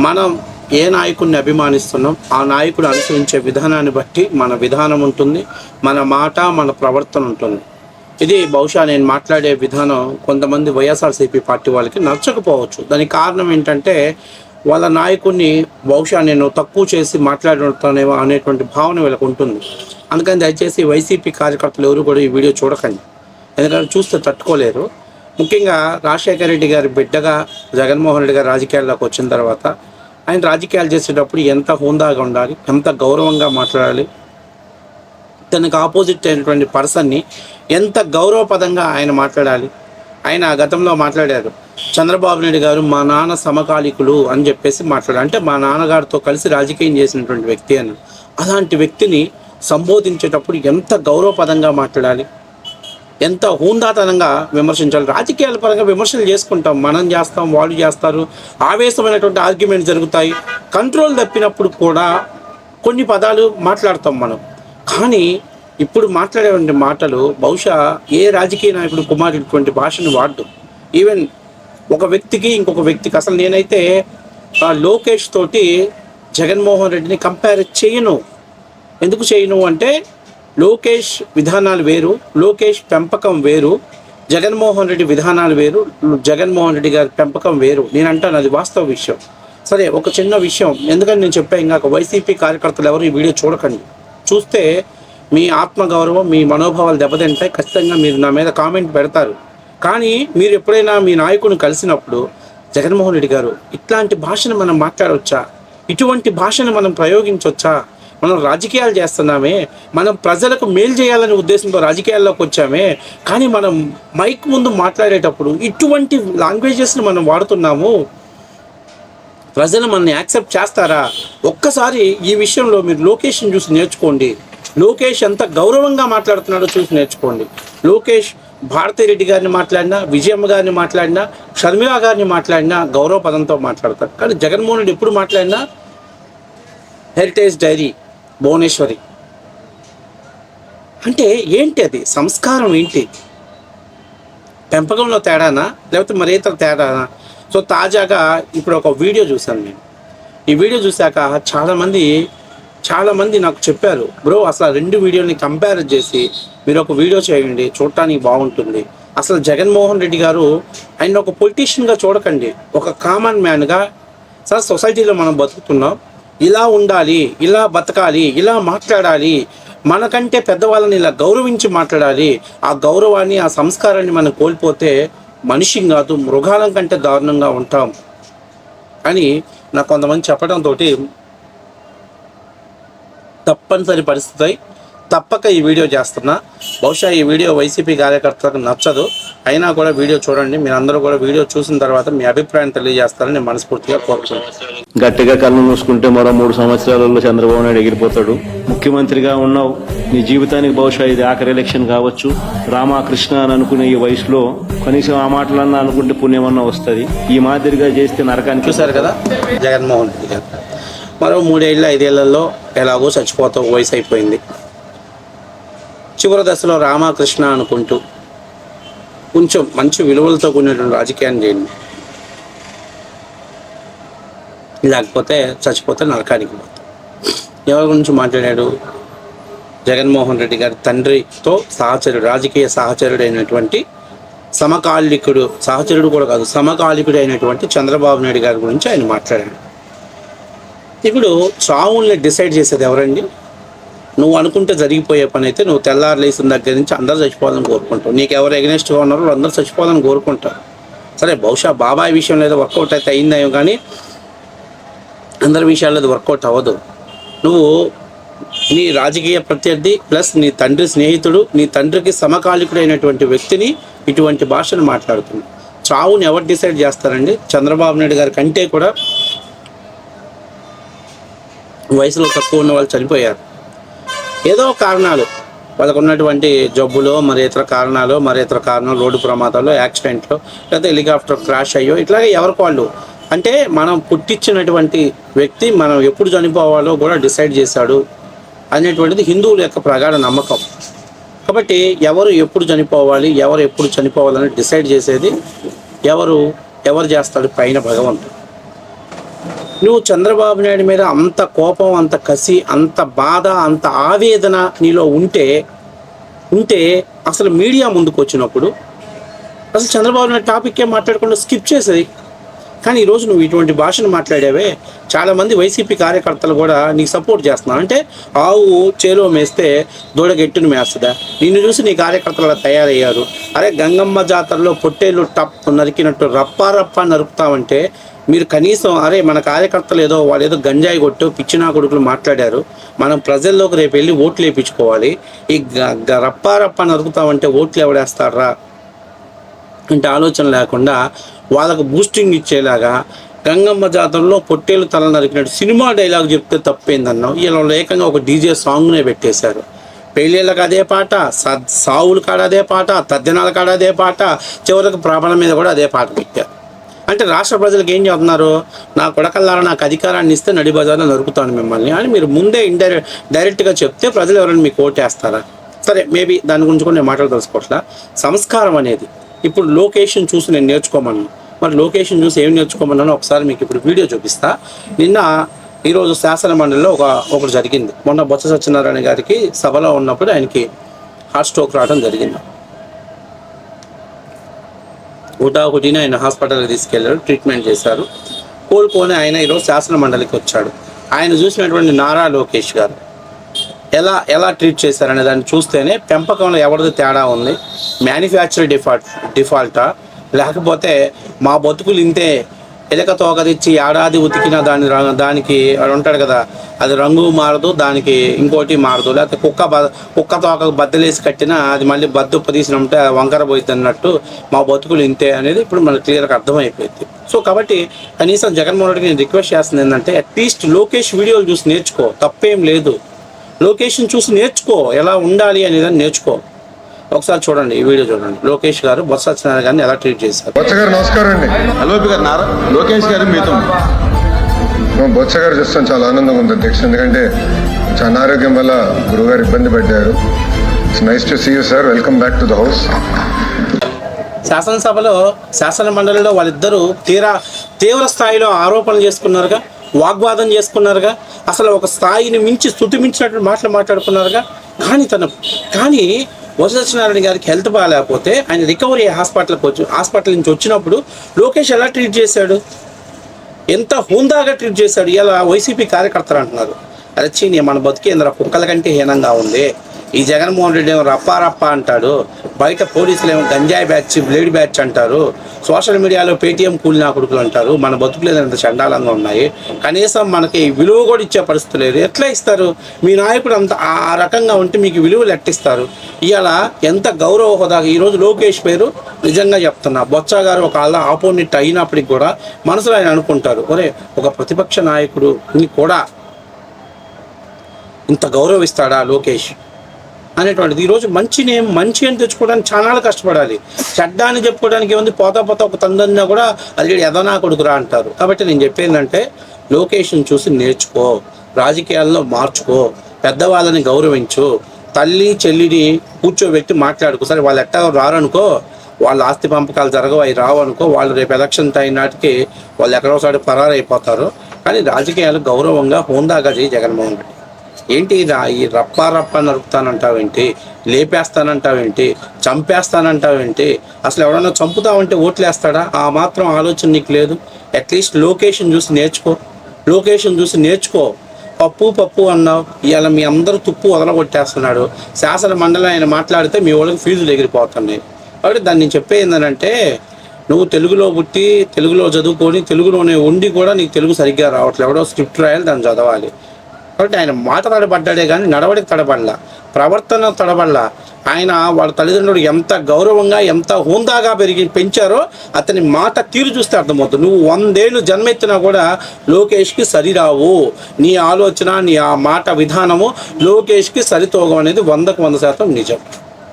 మనం ఏ నాయకుడిని అభిమానిస్తున్నాం ఆ నాయకుడు అనుసరించే విధానాన్ని బట్టి మన విధానం ఉంటుంది, మన మాట, మన ప్రవర్తన ఉంటుంది. ఇది బహుశా నేను మాట్లాడే విధానం కొంతమంది వైఎస్ఆర్సీపీ పార్టీ వాళ్ళకి నచ్చకపోవచ్చు. దానికి కారణం ఏంటంటే వాళ్ళ నాయకుడిని బహుశా నేను తక్కువ చేసి మాట్లాడుతానేమో అనేటువంటి భావన వీళ్ళకు ఉంటుంది. అందుకని దయచేసి వైసీపీ కార్యకర్తలు ఎవరు కూడా ఈ వీడియో చూడకండి, ఎందుకంటే చూస్తే తట్టుకోలేరు. ముఖ్యంగా రాజశేఖర రెడ్డి గారి బిడ్డగా జగన్మోహన్ రెడ్డి గారు రాజకీయాల్లోకి వచ్చిన తర్వాత ఆయన రాజకీయాలు చేసేటప్పుడు ఎంత హోందాగా ఉండాలి, ఎంత గౌరవంగా మాట్లాడాలి, తనకు ఆపోజిట్ అయినటువంటి పర్సన్ని ఎంత గౌరవపదంగా ఆయన మాట్లాడాలి. ఆయన గతంలో మాట్లాడారు, చంద్రబాబు నాయుడు గారు మా నాన్న సమకాలీకులు అని చెప్పేసి మాట్లాడారు. అంటే మా నాన్నగారితో కలిసి రాజకీయం చేసినటువంటి వ్యక్తి అని. అలాంటి వ్యక్తిని సంబోధించేటప్పుడు ఎంత గౌరవపదంగా మాట్లాడాలి, ఎంత హూందాతనంగా విమర్శించాలి. రాజకీయాల పరంగా విమర్శలు చేసుకుంటాం, మనం చేస్తాం, వాళ్ళు చేస్తారు, ఆవేశమైనటువంటి ఆర్గ్యుమెంట్ జరుగుతాయి. కంట్రోల్ తప్పినప్పుడు కూడా కొన్ని పదాలు మాట్లాడతాం మనం. కానీ ఇప్పుడు మాట్లాడేటువంటి మాటలు బహుశా ఏ రాజకీయ నాయకుడు కుమారుడిటువంటి భాషను వాడడం. ఈవెన్ ఒక వ్యక్తికి ఇంకొక వ్యక్తికి, అసలు నేనైతే లోకేష్ తోటి జగన్మోహన్ రెడ్డిని కంపేర్ చేయను. ఎందుకు చేయను అంటే లోకేష్ విధానాలు వేరు, లోకేష్ పెంపకం వేరు, జగన్మోహన్ రెడ్డి విధానాలు వేరు, జగన్మోహన్ రెడ్డి గారి పెంపకం వేరు. నేను అంటాను, అది వాస్తవ విషయం. సరే, ఒక చిన్న విషయం, ఎందుకంటే నేను చెప్పాను ఇందాక, వైసీపీ కార్యకర్తలు ఎవరు ఈ వీడియో చూడకండి. చూస్తే మీ ఆత్మగౌరవం, మీ మనోభావాలు దెబ్బతింటాయి. ఖచ్చితంగా మీరు నా మీద కామెంట్ పెడతారు. కానీ మీరు ఎప్పుడైనా మీ నాయకుడిని కలిసినప్పుడు, జగన్మోహన్ రెడ్డి గారు ఇట్లాంటి భాషను మనం మాట్లాడవచ్చా, ఇటువంటి భాషను మనం ప్రయోగించవచ్చా, మనం రాజకీయాలు చేస్తున్నామే, మనం ప్రజలకు మేలు చేయాలనే ఉద్దేశంతో రాజకీయాల్లోకి వచ్చామే, కానీ మనం మైక్ ముందు మాట్లాడేటప్పుడు ఇటువంటి లాంగ్వేజెస్ని మనం వాడుతున్నాము, ప్రజలు మనల్ని యాక్సెప్ట్ చేస్తారా? ఒక్కసారి ఈ విషయంలో మీరు లోకేష్ని చూసి నేర్చుకోండి. లోకేష్ ఎంత గౌరవంగా మాట్లాడుతున్నాడో చూసి నేర్చుకోండి. లోకేష్ భారతిరెడ్డి గారిని మాట్లాడినా, విజయమ్మ గారిని మాట్లాడినా, షర్మిలా గారిని మాట్లాడినా గౌరవ పదంతో మాట్లాడతారు. కానీ జగన్మోహన్ రెడ్డి ఎప్పుడు మాట్లాడినా హెరిటేజ్ డైరీ, భువనేశ్వరి అంటే ఏంటి? అది సంస్కారం ఏంటి? పెంపకంలో తేడానా, లేకపోతే మరే ఇతర తేడానా? సో తాజాగా ఇప్పుడు ఒక వీడియో చూశాను నేను. ఈ వీడియో చూశాక చాలామంది నాకు చెప్పారు, బ్రో అసలు రెండు వీడియోని కంపేర్ చేసి మీరు ఒక వీడియో చేయండి, చూడటానికి బాగుంటుంది. అసలు జగన్మోహన్ రెడ్డి గారు ఆయన ఒక పొలిటీషియన్గా చూడకండి, ఒక కామన్ మ్యాన్గా, సార్ సొసైటీలో మనం బతుకుతున్నాం, ఇలా ఉండాలి, ఇలా బతకాలి, ఇలా మాట్లాడాలి, మనకంటే పెద్దవాళ్ళని ఇలా గౌరవించి మాట్లాడాలి. ఆ గౌరవాన్ని, ఆ సంస్కారాన్ని మనం కోల్పోతే మనిషి కాదు, మృగాలం కంటే దారుణంగా ఉంటాం అని నాకు కొంతమంది చెప్పడంతో తప్పనిసరి పరిస్థితి తప్పక ఈ వీడియో చేస్తున్నా. బహుశా ఈ వీడియో వైసీపీ కార్యకర్తలకు నచ్చదు, అయినా కూడా వీడియో చూడండి. మీరందరూ కూడా వీడియో చూసిన తర్వాత మీ అభిప్రాయం తెలియజేస్తారని నేను మనస్ఫూర్తిగా కోరుతున్నాను. గట్టిగా కళ్ళు మూసుకుంటే మరో 3 సంవత్సరాలలో చంద్రబాబు నాయుడు ఎగిరిపోతాడు. ముఖ్యమంత్రిగా ఉన్నావు, నీ జీవితానికి బహుశా ఇది ఆఖరి ఎలక్షన్ కావచ్చు. రామకృష్ణ అని అనుకునే ఈ వయసులో కనీసం ఆ మాటలన్నా అనుకుంటే పుణ్యమన్నా వస్తుంది. ఈ మాదిరిగా చేస్తే నరకానికి. చూశారు కదా జగన్మోహన్ రెడ్డి గారు, మరో 3-5 ఏళ్లలో ఎలాగో చచ్చిపోతావు, వయసు అయిపోయింది. చివరి దశలో రామకృష్ణ అనుకుంటూ కొంచెం మంచి విలువలతో కూడినటువంటి రాజకీయాన్ని చేయండి, లేకపోతే చచ్చిపోతే నరకానికి పోతాం. ఎవరి గురించి మాట్లాడాడు? జగన్మోహన్ రెడ్డి గారి తండ్రితో సహచరుడు, రాజకీయ సహచరుడు అయినటువంటి సమకాలికుడు, సహచరుడు కూడా కాదు, సమకాలికుడు అయినటువంటి చంద్రబాబు నాయుడు గారి గురించి ఆయన మాట్లాడాడు. ఇప్పుడు చావుల్ని డిసైడ్ చేసేది ఎవరండి? నువ్వు అనుకుంటే జరిగిపోయే పని అయితే నువ్వు తెల్లారు లేసిన దగ్గర నుంచి అందరూ చచ్చిపోవాలని కోరుకుంటావు. నీకు ఎవరు ఎగనెస్ట్గా ఉన్నారో అందరూ చచ్చిపోవాలని కోరుకుంటారు. సరే, బహుశా బాబాయ్ విషయంలో ఏదో వర్కౌట్ అయితే అయిందేమో, కానీ అందరి విషయాల్లో అది వర్కౌట్ అవ్వదు. నువ్వు నీ రాజకీయ ప్రత్యర్థి ప్లస్ నీ తండ్రి స్నేహితుడు, నీ తండ్రికి సమకాలికుడు అయినటువంటి వ్యక్తిని ఇటువంటి భాషను మాట్లాడుతున్నావు. చావుని ఎవరు డిసైడ్ చేస్తారండి? చంద్రబాబు నాయుడు గారి కంటే కూడా వయసులో తక్కువ ఉన్న వాళ్ళు చనిపోయారు. ఏదో కారణాలు, వాళ్ళకు ఉన్నటువంటి జబ్బులో, మరి ఇతర కారణాలు, రోడ్డు ప్రమాదాలు, యాక్సిడెంట్లో, లేకపోతే హెలికాప్టర్ క్రాష్ అయ్యో, ఇట్లాగే ఎవరికి వాళ్ళు. అంటే మనం పుట్టించినటువంటి వ్యక్తి మనం ఎప్పుడు చనిపోవాలో కూడా డిసైడ్ చేశాడు అనేటువంటిది హిందువుల యొక్క ప్రగాఢ నమ్మకం. కాబట్టి ఎవరు ఎప్పుడు చనిపోవాలి, ఎవరు ఎప్పుడు చనిపోవాలని డిసైడ్ చేసేది ఎవరు చేస్తాడు? పైన భగవంతుడు. నువ్వు చంద్రబాబు నాయుడు మీద అంత కోపం, అంత కసి, అంత బాధ, అంత ఆవేదన నీలో ఉంటే అసలు మీడియా ముందుకు వచ్చినప్పుడు అసలు చంద్రబాబు నాయుడు టాపిక్కే మాట్లాడకుండా స్కిప్ చేసేది. కానీ ఈరోజు నువ్వు ఇటువంటి భాషను మాట్లాడావే, చాలామంది వైసీపీ కార్యకర్తలు కూడా నీకు సపోర్ట్ చేస్తున్నారు. అంటే ఆవు చేలో మేస్తే దూడగెట్టును మేస్తుందా? నిన్ను చూసి నీ కార్యకర్తలు అలా తయారయ్యారు. అరే గంగమ్మ జాతరలో పొట్టేళ్ళు టప్ నరికినట్టు రప్పా నరుకుతామంటే మీరు కనీసం అరే మన కార్యకర్తలు ఏదో వాళ్ళు ఏదో గంజాయి కొట్టు పిచ్చినా కొడుకులు మాట్లాడారు, మనం ప్రజల్లోకి రేపు వెళ్ళి ఓట్లు వేయించుకోవాలి, ఈ రప్పా నరుకుతామంటే ఓట్లు ఎవడేస్తారా అంటే ఆలోచన లేకుండా వాళ్ళకు బూస్టింగ్ ఇచ్చేలాగా గంగమ్మ జాతరలో పొట్టేలు తల నరికినట్టు సినిమా డైలాగ్ చెప్తే తప్పేందన్నావు. ఇలా ఏకంగా ఒక డీజే సాంగ్నే పెట్టేశారు. పెళ్ళిళ్ళకి అదే పాట, సావుల కాడ అదే పాట, తద్దినాల కాడ అదే పాట, చివరికి ప్రాబ్లం మీద కూడా అదే పాట పెట్టారు. అంటే రాష్ట్ర ప్రజలకు ఏం చెప్తున్నారు? నా కొడకల్లారా నాకు అధికారాన్ని ఇస్తే నడి బజార్లో నరుకుతాను మిమ్మల్ని అని మీరు ముందే డైరెక్ట్గా చెప్తే ప్రజలు ఎవరైనా మీకు ఓటేస్తారా? సరే, మేబీ దాని గురించి కూడా నేను మాట్లాడదలుచుకోవట్లా. సంస్కారం అనేది ఇప్పుడు లొకేషన్ చూసి నేను నేర్చుకోమన్నాను. మరి లొకేషన్ చూసి ఏం నేర్చుకోమన్నానో ఒకసారి మీకు ఇప్పుడు వీడియో చూపిస్తా. ఈరోజు శాసన మండలిలో ఒకటి జరిగింది. మొన్న బొత్స సత్యనారాయణ గారికి సభలో ఉన్నప్పుడు ఆయనకి హార్ట్ స్ట్రోక్ రావడం జరిగింది. ఒకటిని ఆయన హాస్పిటల్కి తీసుకెళ్లారు, ట్రీట్మెంట్ చేశారు, కోలుకొని ఆయన ఈరోజు శాసన మండలికి వచ్చాడు. ఆయన చూసినటువంటి నారా లోకేష్ గారు ఎలా ట్రీట్ చేశారనే దాన్ని చూస్తేనే పెంపకంలో ఎవరిది తేడా ఉంది, మ్యానుఫ్యాక్చర్ డిఫాల్టా లేకపోతే మా బతుకులు ఇంతే, ఎలక తోక తెచ్చి ఏడాది ఉతికిన దానికి ఉంటాడు కదా, అది రంగు మారదు, దానికి ఇంకోటి మారదు, లేకపోతే కుక్క తోక బద్దలేసి కట్టినా అది మళ్ళీ బద్దుప్ప తీసినంటే వంకర పోయింది అన్నట్టు మా బతుకులు ఇంతే అనేది ఇప్పుడు మనకు క్లియర్గా అర్థమైపోయింది. సో కాబట్టి కనీసం జగన్మోహన్ రెడ్డికి నేను రిక్వెస్ట్ చేస్తుంది ఏంటంటే అట్లీస్ట్ లోకేష్ వీడియోలు చూసి నేర్చుకో, తప్పేం లేదు. లొకేషన్ చూసి నేర్చుకో, ఎలా ఉండాలి అనేదాన్ని నేర్చుకో. ఒకసారి చూడండి, ఈ వీడియో చూడండి. లోకేష్ గారు బొత్స సత్యనారాయణ గారిని ఎలా ట్రీట్ చేశారు. బొత్స గారు నమస్కారం అండి. హలో గారు, లోకేష్ గారు మీతో. బొత్స గారు చూస్తాం చాలా ఆనందంగా ఉంది అధ్యక్ష, ఎందుకంటే కొంచెం అనారోగ్యం వల్ల గురుగారు ఇబ్బంది పడ్డారు. It's nice to see you sir, welcome back to the house. శాసనసభలో శాసన మండలిలో వాళ్ళిద్దరూ తీవ్ర స్థాయిలో ఆరోపణలు చేసుకున్నారుగా, వాగ్వాదం చేసుకున్నారుగా, అసలు ఒక స్థాయిని మించి స్తుతి మించినట్టు మాట్లాడుకున్నారుగా. కానీ బొత్స సత్యనారాయణ గారికి హెల్త్ బాగాలేకపోతే ఆయన రికవరీ హాస్పిటల్ నుంచి వచ్చినప్పుడు లోకేష్ ఎలా ట్రీట్ చేశాడు, ఎంత హుందాగా ట్రీట్ చేశాడు. ఇలా వైసీపీ కార్యకర్తలు అంటున్నారు, అరచి మన బతికేంద్ర కుక్కల కంటే హీనంగా ఉంది. ఈ జగన్మోహన్ రెడ్డి ఏమో రప్పా అంటాడు, బయట పోలీసులు ఏమో గంజాయి బ్యాచ్, బ్లేడ్ బ్యాచ్ అంటారు, సోషల్ మీడియాలో పేటీఎం కూలినా కొడుకులు అంటారు. మన బతుకులు ఎంత చండాలంగా ఉన్నాయి, కనీసం మనకి విలువ కూడా ఇచ్చే పరిస్థితి లేదు. ఎట్లా ఇస్తారు? మీ నాయకుడు అంత ఆ రకంగా ఉంటే మీకు విలువలు ఎట్టిస్తారు? ఇవాళ ఎంత గౌరవ హోదా. ఈరోజు లోకేష్ పేరు నిజంగా చెప్తున్నా, బొత్స గారు ఒక ఆపోజిట్ అయినప్పటికి కూడా మనసులో ఆయన అనుకుంటారు, ఒరే ఒక ప్రతిపక్ష నాయకుడు కూడా ఇంత గౌరవిస్తాడా లోకేష్ అనేటువంటిది. ఈరోజు మంచి అని తెచ్చుకోవడానికి చాలా కష్టపడాలి. చెడ్డాన్ని చెప్పుకోవడానికి ఏముంది, పోతా ఒక తందన్నా కూడా అది ఎదనా కొడుకురా అంటారు. కాబట్టి నేను చెప్పేందంటే లొకేషన్ చూసి నేర్చుకో, రాజకీయాల్లో మార్చుకో, పెద్దవాళ్ళని గౌరవించు, తల్లి చెల్లిని కూర్చోబెట్టి మాట్లాడుకో. సరే వాళ్ళు ఎట్టా రారనుకో, వాళ్ళ ఆస్తి పంపకాలు జరగవు, అవి రావు అనుకో, వాళ్ళు రేపు ఎలక్షన్ టైం నాటికి వాళ్ళు ఎక్కడోసారి పరారైపోతారు. కానీ రాజకీయాలు గౌరవంగా హోందాగా చేయి జగన్మోహన్ రెడ్డి. ఏంటి ఈ రప్పా నరుకుతానంటావేంటి, లేపేస్తానంటావేంటి, చంపేస్తానంటావేంటి? అసలు ఎవడన్నా చంపుతావంటే ఓట్లేస్తాడా? ఆ మాత్రం ఆలోచన నీకు లేదు. అట్లీస్ట్ లొకేషన్ చూసి నేర్చుకో. పప్పు అన్నావు, ఇవాళ మీ అందరూ తుప్పు వదలగొట్టేస్తున్నాడు. శాసన మండలి ఆయన మాట్లాడితే మీ వాళ్ళకి ఫీజులు ఎగిరిపోతున్నాయి. కాబట్టి దాన్ని నేను చెప్పేది ఏంటంటే, నువ్వు తెలుగులో పుట్టి తెలుగులో చదువుకొని తెలుగులోనే ఉండి కూడా నీకు తెలుగు సరిగ్గా రావట్లేదు. ఎవడో స్క్రిప్ట్ రాయాలి, దాన్ని చదవాలి. కాబట్టి ఆయన మాట తడబడ్డాడే కానీ నడవడికి తడబడలా, ప్రవర్తన తడబడలా. ఆయన వాళ్ళ తల్లిదండ్రులు ఎంత గౌరవంగా ఎంత హోందాగా పెంచారో అతని మాట తీరు చూస్తే అర్థమవుతుంది. నువ్వు 100 ఏళ్ళు జన్మెత్తినా కూడా లోకేష్కి సరిరావు. నీ ఆలోచన, నీ ఆ మాట విధానము లోకేష్కి సరితోగం అనేది 100% నిజం.